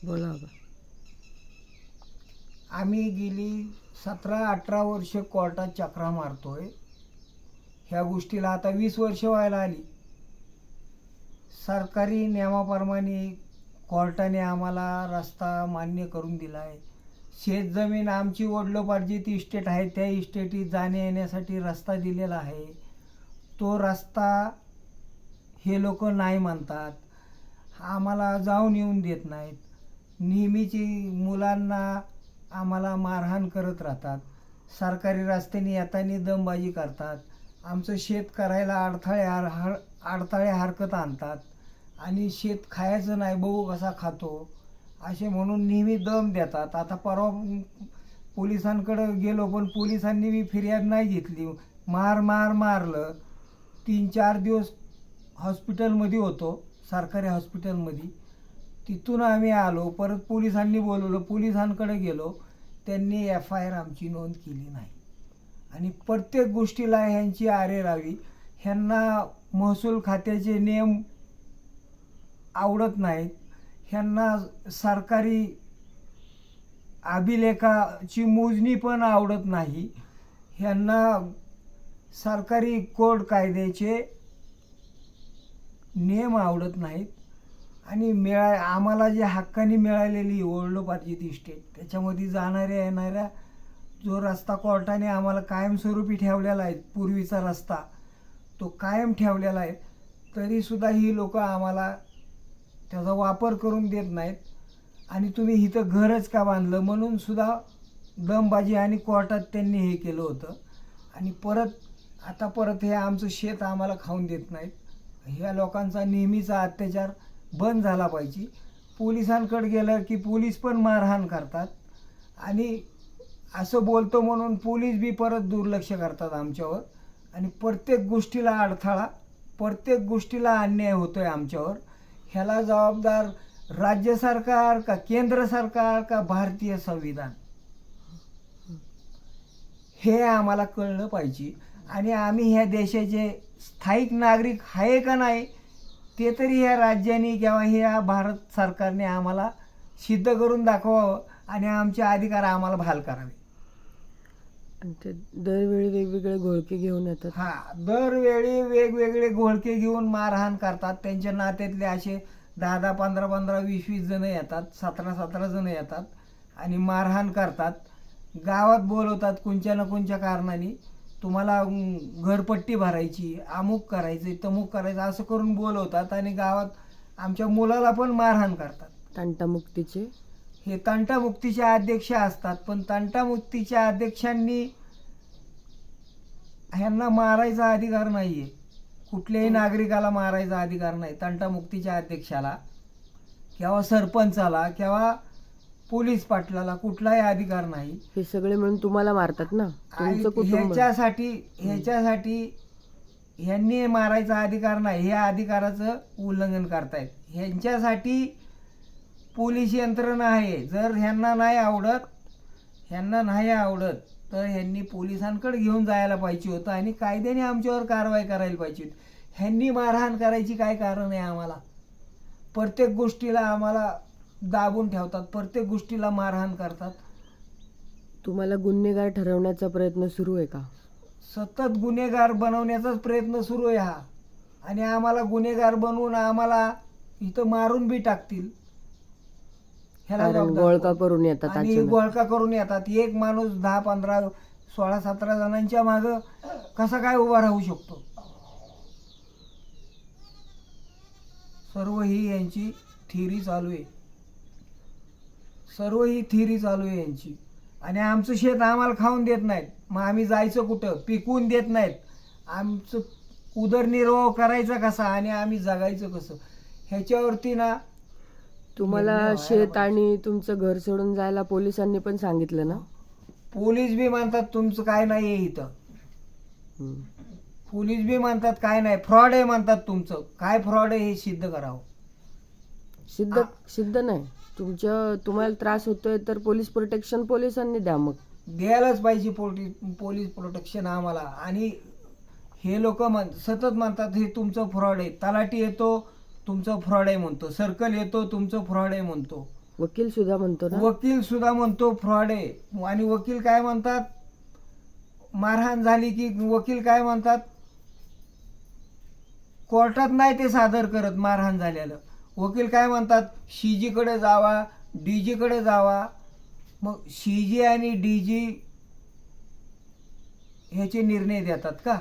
बोला बाबा. आम्ही गेली 17-18 वर्ष कोर्टात चक्रा मारतोय. ह्या गोष्टीला आता 20 वर्ष व्हायला आली. सरकारी नियमाप्रमाणे कोर्टाने आम्हाला रस्ता मान्य करून दिला आहे. शेतजमीन आमची वडिलोपार्जित इस्टेट आहे, त्या इस्टेटीत जाण्या येण्यासाठी रस्ता दिलेला आहे. तो रस्ता हे लोक नाही म्हणतात, आम्हाला जाऊन येऊन देत नाहीत. नेहमीची मुलांना आम्हाला मारहाण करत राहतात. सरकारी रस्त्याने येताना दमबाजी करतात. आमचं शेत करायला अडथळे हरकत आणतात आणि शेत खायचं नाही, बघू कसा खातो असे म्हणून नेहमी दम देतात. आता परवा पोलिसांकडे गेलो, पण पोलिसांनी बी फिर्याद नाही घेतली. मारलं. 3-4 दिवस हॉस्पिटलमध्ये होतो, सरकारी हॉस्पिटलमध्ये. तिथून आम्ही आलो, परत पोलिसांनी बोलवलं, पोलिसांकडे गेलो. त्यांनी FIR आमची नोंद केली नाही. आणि प्रत्येक गोष्टीला ह्यांची आरेरावी. ह्यांना महसूल खात्याचे नियम आवडत नाहीत. ह्यांना सरकारी अभिलेखाची मोजणी पण आवडत नाही. ह्यांना सरकारी कोड कायद्याचे नियम आवडत नाहीत. आणि आम्हाला जे हक्काने मिळालेली वडिलोपार्जित इस्टेट, त्याच्यामध्ये जाणाऱ्या येणाऱ्या जो रस्ता कोर्टाने आम्हाला कायमस्वरूपी ठेवलेला आहे, पूर्वीचा रस्ता तो कायम ठेवलेला आहे, तरीसुद्धा ही लोक आम्हाला त्याचा वापर करून देत नाहीत. आणि तुम्ही इथं घरच का बांधलं म्हणून सुद्धा दमबाजी आणि कोर्टात त्यांनी हे केलं होतं. आणि परत हे आमचं शेत आम्हाला खाऊन देत नाहीत. ह्या लोकांचा नेहमीचा अत्याचार बंद झाला पाहिजे. पोलिसांकडे गेलं की पोलीस पण मारहाण करतात आणि असं बोलतो म्हणून पोलीस बी परत दुर्लक्ष करतात आमच्यावर. आणि प्रत्येक गोष्टीला अडथळा, प्रत्येक गोष्टीला अन्याय होतोय आमच्यावर. ह्याला जबाबदार राज्य सरकार का केंद्र सरकार का भारतीय संविधान, हे आम्हाला कळलं पाहिजे. आणि आम्ही ह्या देशाचे स्थायिक नागरिक आहे का नाही ते तरी ह्या राज्याने किंवा ह्या भारत सरकारने आम्हाला सिद्ध करून दाखवावं आणि आमचे अधिकार आम्हाला बहाल करावे. आणि ते दरवेळी वेगवेगळे घोळके घेऊन येतात. दरवेळी वेगवेगळे घोळके घेऊन मारहाण करतात. त्यांच्या नात्यातले असे 10-10, 15-15, 20-20 जण येतात, 17-17 जण येतात आणि मारहाण करतात. गावात बोलवतात कोणत्या ना कोणत्या कारणाने, तुम्हाला घरपट्टी भरायची, अमुक करायचं, तमुक करायचं असं करून बोलवतात आणि गावात आमच्या मुलाला पण मारहाण करतात. तंटामुक्तीचे हे तंटामुक्तीचे अध्यक्ष असतात, पण तंटामुक्तीच्या अध्यक्षांनी ह्यांना मारायचा अधिकार नाही आहे. कुठल्याही नागरिकाला मारायचा अधिकार नाही. तंटामुक्तीच्या अध्यक्षाला किंवा सरपंचाला किंवा पोलीस पाटलाला कुठलाही अधिकार नाही. हे सगळे मिळून तुम्हाला मारतात ना, तुमचं कुटुंब. ह्याच्यासाठी ह्यांनी मारायचा अधिकार नाही. ह्या अधिकाराचं उल्लंघन करतायत. ह्यांच्यासाठी पोलीस यंत्रणा आहे. जर ह्यांना नाही आवडत तर ह्यांनी पोलिसांकडे घेऊन जायला पाहिजे होतं आणि कायद्याने आमच्यावर कारवाई करायला पाहिजे होती. ह्यांनी मारहाण करायची काय कारण आहे आम्हाला? प्रत्येक गोष्टीला आम्हाला दाबून ठेवतात, प्रत्येक गोष्टीला मारहाण करतात. तुम्हाला गुन्हेगार ठरवण्याचा प्रयत्न सुरू आहे का? सतत गुन्हेगार बनवण्याचाच प्रयत्न सुरू आहे हा. आणि आम्हाला गुन्हेगार बनवून आम्हाला इथं मारून बी टाकतील. ह्याला गोळका करून येतात आणि गोळका करून येतात. एक माणूस 10, 15, 16, 17 जणांच्या माग कसा काय उभा राहू शकतो? सर्व ही यांची थिअरी चालू आहे यांची. आणि आमचं शेत आम्हाला खाऊन देत नाहीत. मग आम्ही जायचं कुठं? पिकवून देत नाहीत. आमचं उदरनिर्वाह करायचा कसा आणि आम्ही जगायचं कसं, ह्याच्यावरती ना तुम्हाला शेत आणि तुमचं घर सोडून जायला पोलिसांनी पण सांगितलं ना? पोलीस बी म्हणतात तुमचं काय नाही आहे इथं. पोलीस बी म्हणतात काय नाही, फ्रॉड आहे म्हणतात. तुमचं काय फ्रॉड आहे हे सिद्ध करावं. सिद्ध नाही. तुम्हाला त्रास होतोय तर पोलीस प्रोटेक्शन पोलिसांनी द्या. मग द्यायलाच पाहिजे पोलीस प्रोटेक्शन आम्हाला. आणि हे लोक सतत म्हणतात हे तुमचं फ्रॉड आहे. तलाठी येतो तुमचं फ्रॉड आहे म्हणतो, सर्कल येतो तुमचं फ्रॉड आहे म्हणतो. वकील सुद्धा म्हणतो ना. वकील सुद्धा म्हणतो फ्रॉड आहे. आणि वकील काय म्हणतात, मारहाण झाली की वकील काय म्हणतात, कोर्टात नाही ते सादर करत मारहाण झालेलं. वकील काय म्हणतात, सीजीकडे जावा, डीजीकडे जावा. मग सीजी आणि डीजी ह्याचे निर्णय देतात का?